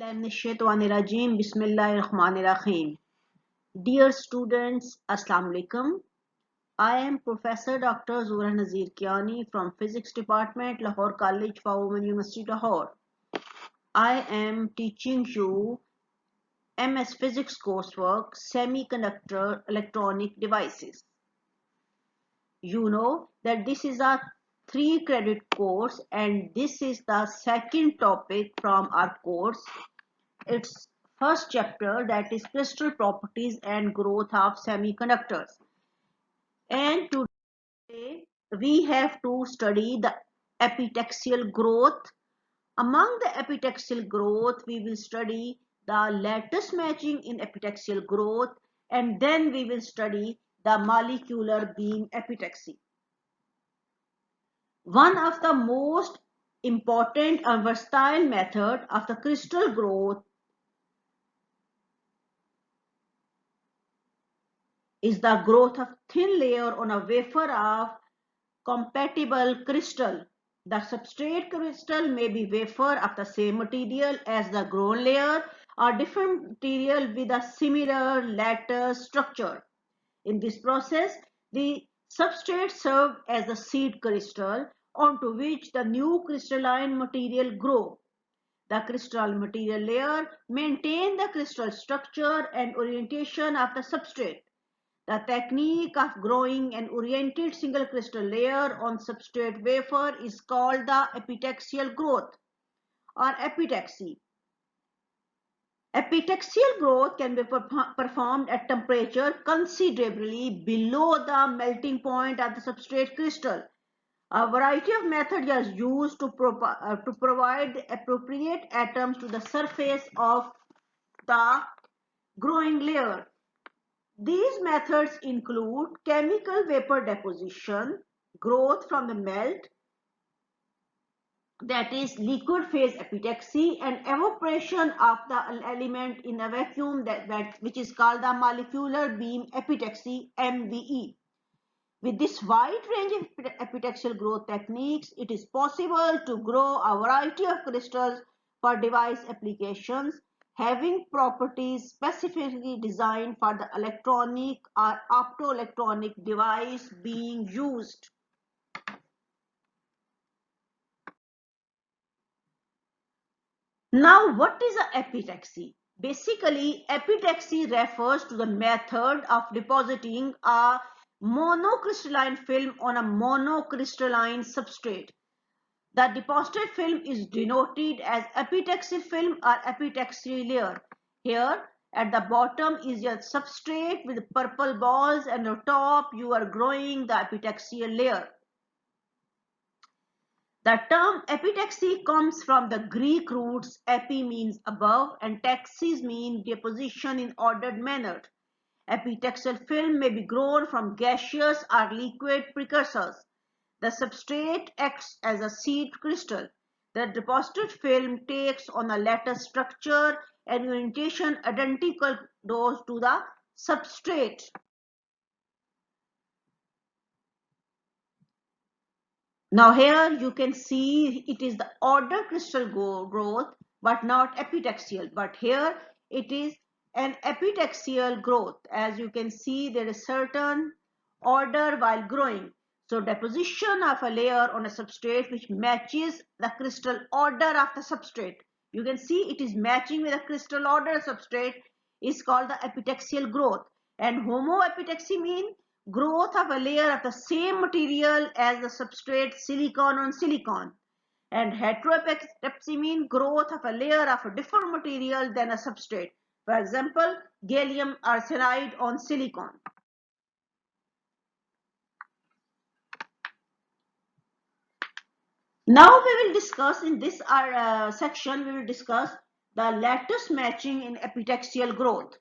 Bismillahirrahmanirrahim. Bismillahirrahmanirrahim. Dear students, Assalamu alaikum. I am Professor Dr. Zura Nazir Kiani from Physics Department, Lahore College for Women, University Lahore. I am teaching you MS Physics coursework, Semiconductor Electronic Devices. You know that this is a 3-credit course and this is the second topic from our course. Its first chapter, that is crystal properties and growth of semiconductors. And today we have to study the epitaxial growth. Among the epitaxial growth, we will study the lattice matching in epitaxial growth, and then we will study the molecular beam epitaxy. One of the most important and versatile method of the crystal growth is the growth of thin layer on a wafer of compatible crystal. The substrate crystal may be wafer of the same material as the grown layer or different material with a similar lattice structure. In this process, the substrate served as the seed crystal onto which the new crystalline material grow. The crystal material layer maintain the crystal structure and orientation of the substrate. The technique of growing an oriented single crystal layer on substrate wafer is called the epitaxial growth or epitaxy. Epitaxial growth can be performed at temperature considerably below the melting point of the substrate crystal. A variety of methods are used to provide the appropriate atoms to the surface of the growing layer. These methods include chemical vapor deposition, growth from the melt, that is liquid phase epitaxy, and evaporation of the element in a vacuum which is called the molecular beam epitaxy, MBE. With this wide range of epitaxial growth techniques, it is possible to grow a variety of crystals for device applications having properties specifically designed for the electronic or optoelectronic device being used. Now, what is a epitaxy? Basically, epitaxy refers to the method of depositing a monocrystalline film on a monocrystalline substrate. The deposited film is denoted as epitaxy film or epitaxy layer. Here at the bottom is your substrate with purple balls, and on top you are growing the epitaxial layer. The term epitaxy comes from the Greek roots epi means above and taxis mean deposition in ordered manner. Epitaxial film may be grown from gaseous or liquid precursors. The substrate acts as a seed crystal. The deposited film takes on a lattice structure and orientation identical those to the substrate. Now here you can see it is the order crystal growth but not epitaxial, but here it is an epitaxial growth. As you can see, there is certain order while growing. So deposition of a layer on a substrate which matches the crystal order of the substrate. You can see it is matching with the crystal order substrate is called the epitaxial growth. And homoepitaxy means growth of a layer of the same material as the substrate silicon on silicon. And heteroepitaxy means growth of a layer of a different material than a substrate. For example, gallium arsenide on silicon. Now we will discuss in this section, we will discuss the lattice matching in epitaxial growth.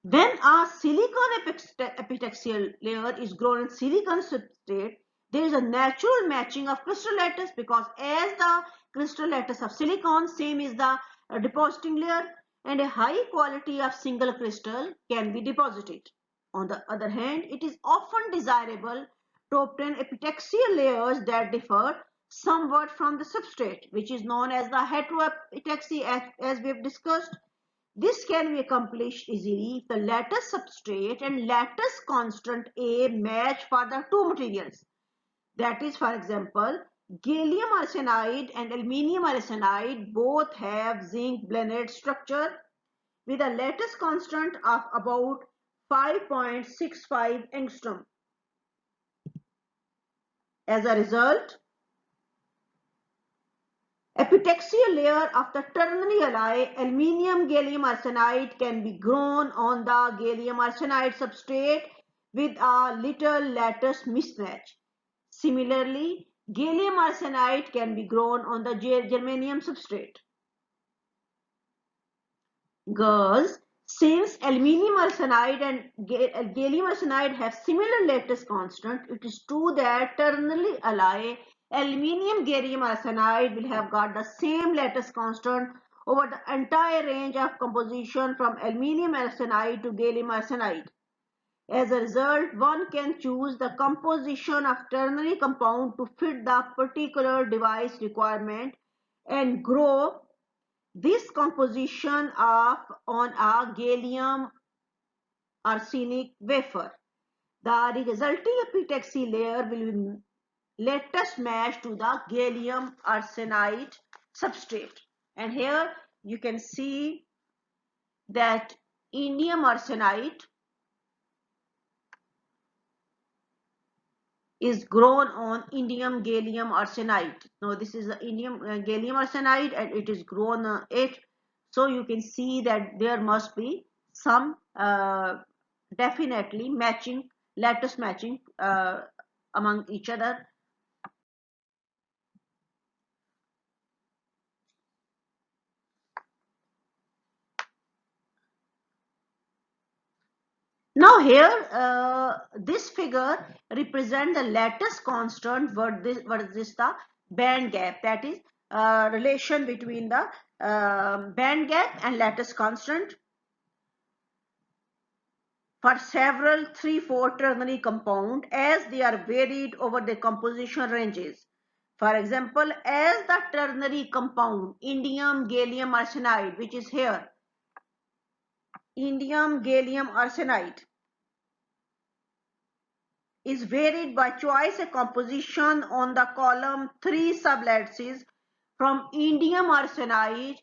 When a silicon epitaxial layer is grown in silicon substrate, there is a natural matching of crystal lattice because as the crystal lattice of silicon same is the depositing layer, and a high quality of single crystal can be deposited. On the other hand, it is often desirable to obtain epitaxial layers that differ somewhat from the substrate, which is known as the heteroepitaxy, as we have discussed. This can be accomplished easily if the lattice substrate and lattice constant A match for the two materials. That is, for example, gallium arsenide and aluminium arsenide both have zinc blended structure with a lattice constant of about 5.65 angstrom. As a result, epitaxial layer of the ternary alloy aluminium gallium arsenide can be grown on the gallium arsenide substrate with a little lattice mismatch. Similarly, gallium arsenide can be grown on the germanium substrate. Girls, since aluminium arsenide and gallium arsenide have similar lattice constant, it is true that ternary alloy aluminium gallium arsenide will have got the same lattice constant over the entire range of composition from aluminium arsenide to gallium arsenide. As a result, one can choose the composition of ternary compound to fit the particular device requirement and grow this composition on a gallium arsenic wafer. The resulting epitaxy layer will be lattice match to the gallium arsenide substrate. And here you can see that indium arsenide is grown on indium gallium arsenide. Now this is the indium gallium arsenide and it is grown it. So you can see that there must be some definitely matching, lattice matching among each other. Now here this figure represents the lattice constant versus the band gap, that is relation between the band gap and lattice constant for several 3,4 ternary compound as they are varied over the composition ranges. For example, as the ternary compound indium gallium arsenide, which is here, indium gallium arsenide, is varied by choice a composition on the column 3 sublattices from indium arsenide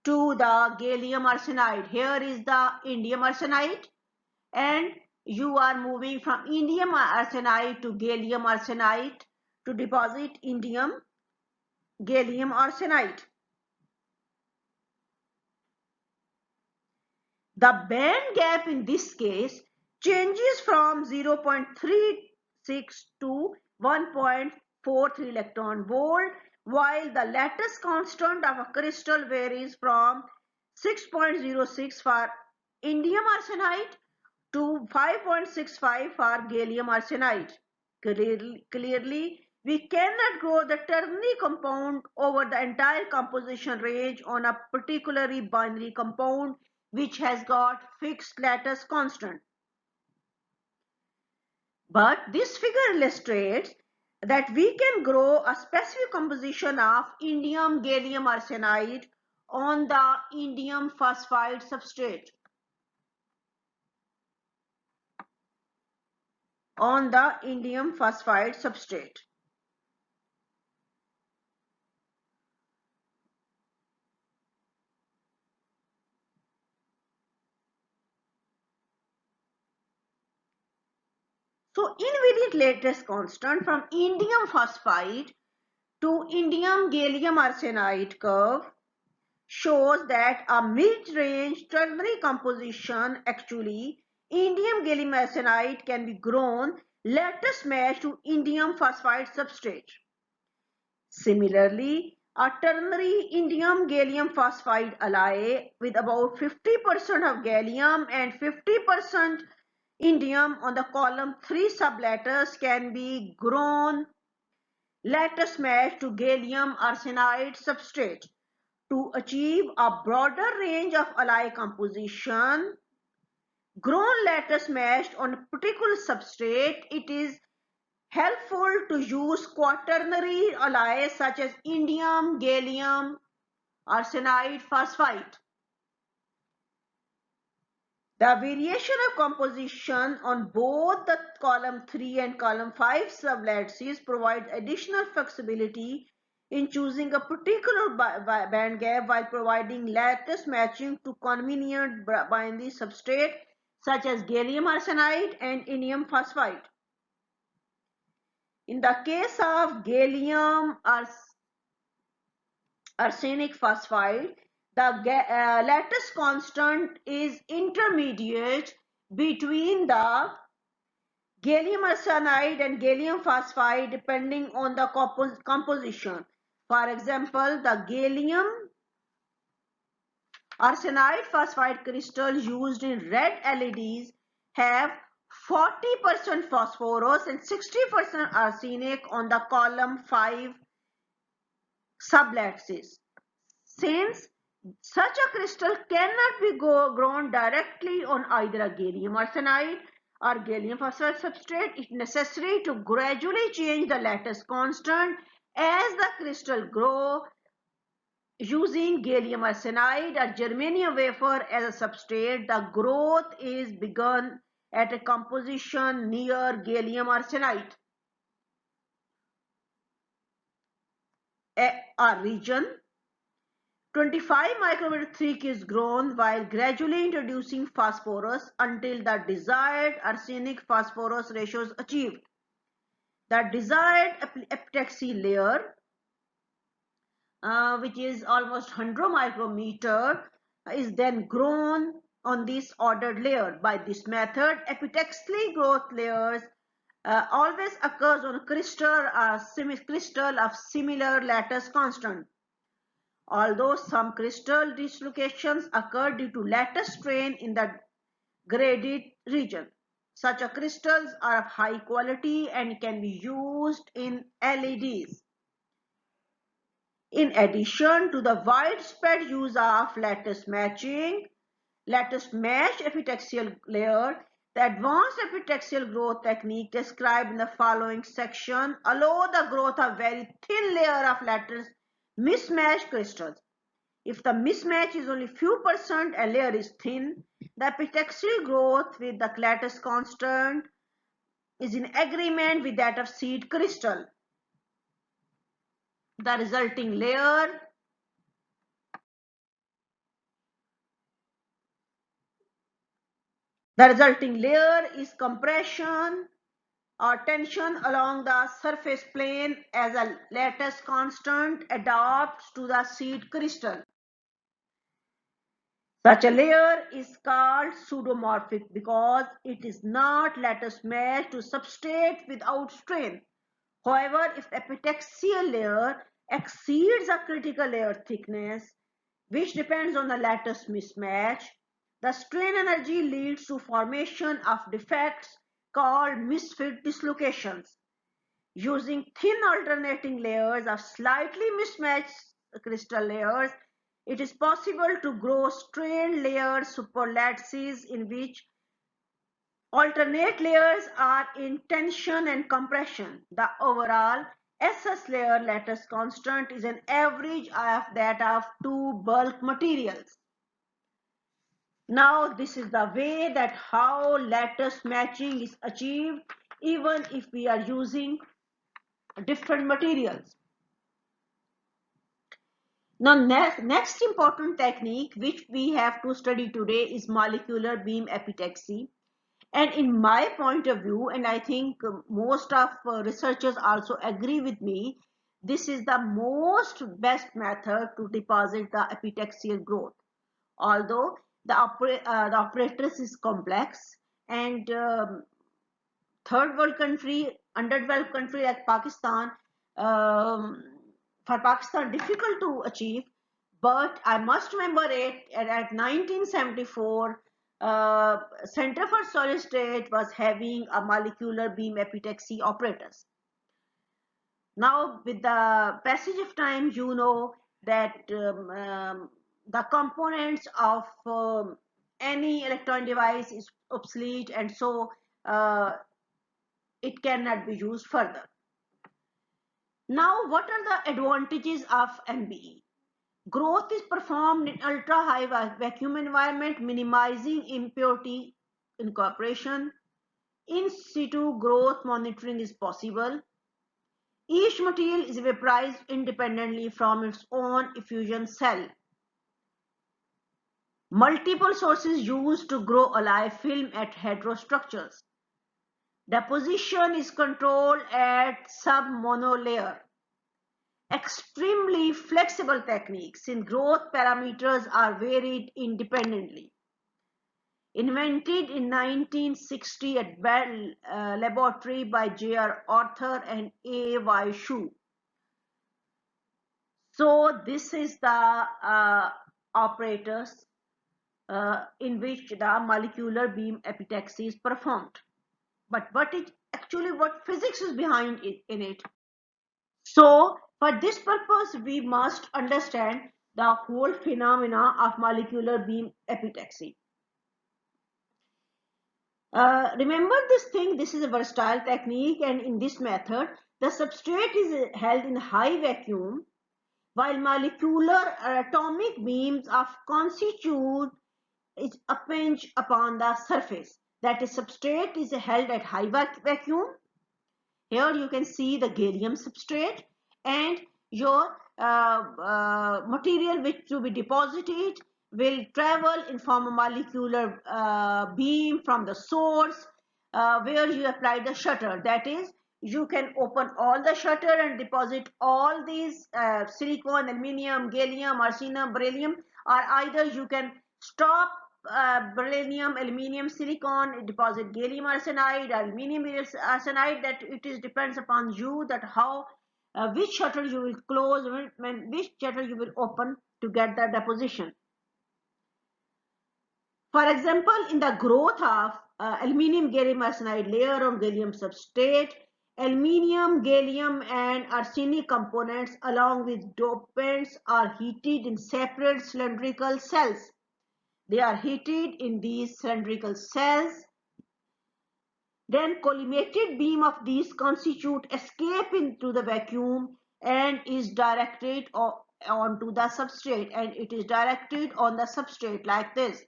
to the gallium arsenide. Here is the indium arsenide and you are moving from indium arsenide to gallium arsenide to deposit indium gallium arsenide. The band gap in this case changes from 0.36 to 1.43 electron volt, while the lattice constant of a crystal varies from 6.06 for indium arsenide to 5.65 for gallium arsenide. Clearly, we cannot grow the ternary compound over the entire composition range on a particularly binary compound which has got fixed lattice constant. But this figure illustrates that we can grow a specific composition of indium gallium arsenide on the indium phosphide substrate. On the indium phosphide substrate. So invariant lattice constant from indium phosphide to indium gallium arsenide curve shows that a mid-range ternary composition, actually indium gallium arsenide, can be grown lattice match to indium phosphide substrate. Similarly, a ternary indium gallium phosphide alloy with about 50% of gallium and 50% indium on the column 3 sublattice can be grown lattice match to gallium arsenide substrate. To achieve a broader range of alloy composition, grown lattice matched on a particular substrate, it is helpful to use quaternary alloys such as indium, gallium, arsenide, phosphide. The variation of composition on both the column 3 and column 5 sublattices provides additional flexibility in choosing a particular band gap while providing lattice matching to convenient binary substrate such as gallium arsenide and indium phosphide. In the case of gallium arsenic phosphide, the lattice constant is intermediate between the gallium arsenide and gallium phosphide depending on the composition. For example, the gallium arsenide phosphide crystals used in red LEDs have 40% phosphorus and 60% arsenic on the column 5 sublattices. Since such a crystal cannot be grown directly on either a gallium arsenide or gallium phosphide substrate, it is necessary to gradually change the lattice constant as the crystal grows using gallium arsenide or germanium wafer as a substrate. The growth is begun at a composition near gallium arsenide. A region 25 micrometer thick is grown while gradually introducing phosphorus until the desired arsenic phosphorus ratio is achieved. The desired epitaxy layer, which is almost 100 micrometer, is then grown on this ordered layer. By this method, epitaxial growth layers always occurs on crystal of similar lattice constant. Although some crystal dislocations occur due to lattice strain in the graded region, such crystals are of high quality and can be used in LEDs. In addition to the widespread use of lattice matched epitaxial layer, the advanced epitaxial growth technique described in the following section allow the growth of very thin layer of lattice mismatched crystals. If the mismatch is only few percent and layer is thin, the epitaxial growth with the lattice constant is in agreement with that of seed crystal. The resulting layer is compression or tension along the surface plane as a lattice constant adapts to the seed crystal. Such a layer is called pseudomorphic because it is not lattice matched to substrate without strain. However, if the epitaxial layer exceeds a critical layer thickness, which depends on the lattice mismatch, the strain energy leads to formation of defects called misfit dislocations. Using thin alternating layers of slightly mismatched crystal layers, it is possible to grow strained layered superlattices in which alternate layers are in tension and compression. The overall SS layer lattice constant is an average of that of two bulk materials. Now this is the way that how lattice matching is achieved even if we are using different materials. Now next important technique which we have to study today is molecular beam epitaxy. And in my point of view, and I think most of researchers also agree with me, this is the most best method to deposit the epitaxial growth. Although the apparatus is complex and third world country, underdeveloped country like Pakistan, um, for Pakistan difficult to achieve, but I must remember it at 1974, Center for Solid State was having a molecular beam epitaxy apparatus. Now with the passage of time, you know that the components of any electronic device is obsolete, and so it cannot be used further. Now, what are the advantages of MBE? Growth is performed in ultra-high vacuum environment, minimizing impurity incorporation. In situ growth monitoring is possible. Each material is vaporized independently from its own effusion cell. Multiple sources used to grow alive film at heterostructures. Deposition is controlled at sub-monolayer. Extremely flexible techniques in growth parameters are varied independently. Invented in 1960 at Bell Laboratory by J.R. Arthur and A.Y. Shu. So this is the operators in which the molecular beam epitaxy is performed. But what physics is behind in it? So for this purpose, we must understand the whole phenomena of molecular beam epitaxy. Remember this thing, this is a versatile technique, and in this method, the substrate is held in high vacuum while molecular atomic beams of constitute is impinged upon the surface. That is, substrate is held at high vacuum. Here you can see the gallium substrate, and your material which to be deposited will travel in form of molecular beam from the source where you apply the shutter. That is, you can open all the shutter and deposit all these silicon, aluminium, gallium, arsenum, beryllium, or either you can stop beryllium, aluminium, silicon, deposit gallium arsenide, aluminium arsenide. That it is depends upon you that how which shutter you will close, which shutter you will open to get the deposition. For example, in the growth of aluminium gallium arsenide layer on gallium substrate, aluminium, gallium and arsenic components along with dopants are heated in separate cylindrical cells. They are heated in these cylindrical cells. Then collimated beam of these constitute escape into the vacuum and is directed onto the substrate, and it is directed on the substrate like this.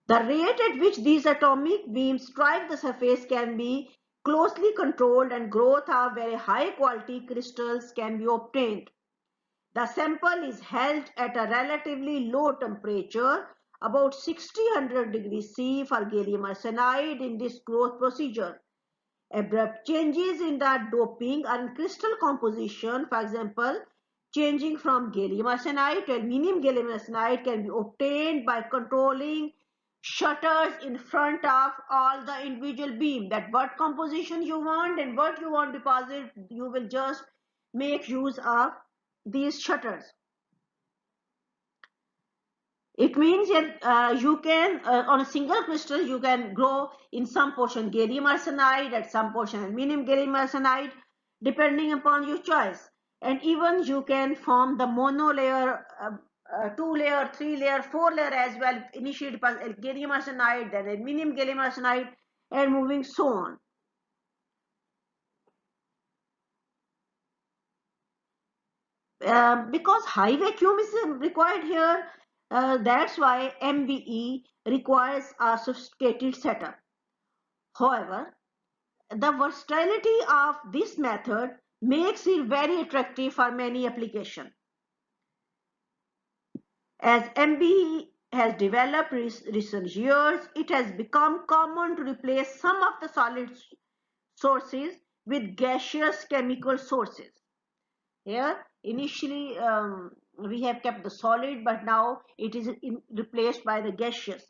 The rate at which these atomic beams strike the surface can be closely controlled, and growth of very high quality crystals can be obtained. The sample is held at a relatively low temperature, about 600 degrees C for gallium arsenide in this growth procedure. Abrupt changes in the doping and crystal composition, for example, changing from gallium arsenide to aluminium gallium arsenide, can be obtained by controlling shutters in front of all the individual beam. That what composition you want and what you want deposit, you will just make use of these shutters. It means that you can on a single crystal you can grow in some portion gallium arsenide, at some portion aluminium gallium arsenide, depending upon your choice. And even you can form the monolayer, 2-layer, 3-layer, 4-layer as well. Initially gallium arsenide, then aluminium gallium arsenide, and moving so on. Because high vacuum is required here, that's why MBE requires a sophisticated setup. However, the versatility of this method makes it very attractive for many applications. As MBE has developed recent years, it has become common to replace some of the solid sources with gaseous chemical sources. Here, initially we have kept the solid, but now it is replaced by the gaseous.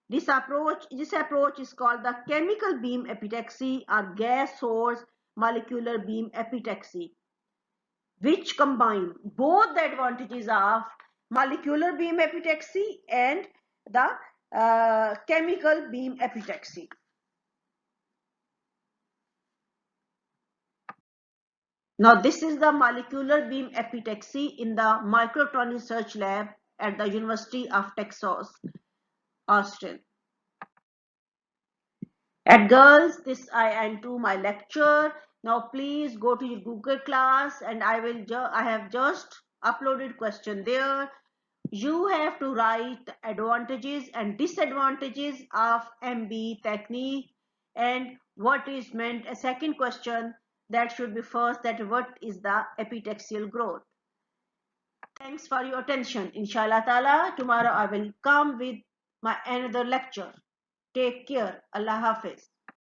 This approach is called the chemical beam epitaxy or gas source molecular beam epitaxy, which combine both the advantages of molecular beam epitaxy and the chemical beam epitaxy. Now this is the molecular beam epitaxy in the Microtron Research Lab at the University of Texas. Austin. At girls, this I end to my lecture. Now please go to your Google class and I have just uploaded question there. You have to write the advantages and disadvantages of MB technique and what is meant. A second question that should be first, that what is the epitaxial growth. Thanks for your attention. Inshallah ta'ala, tomorrow I will come with my another lecture. Take care. Allah Hafiz.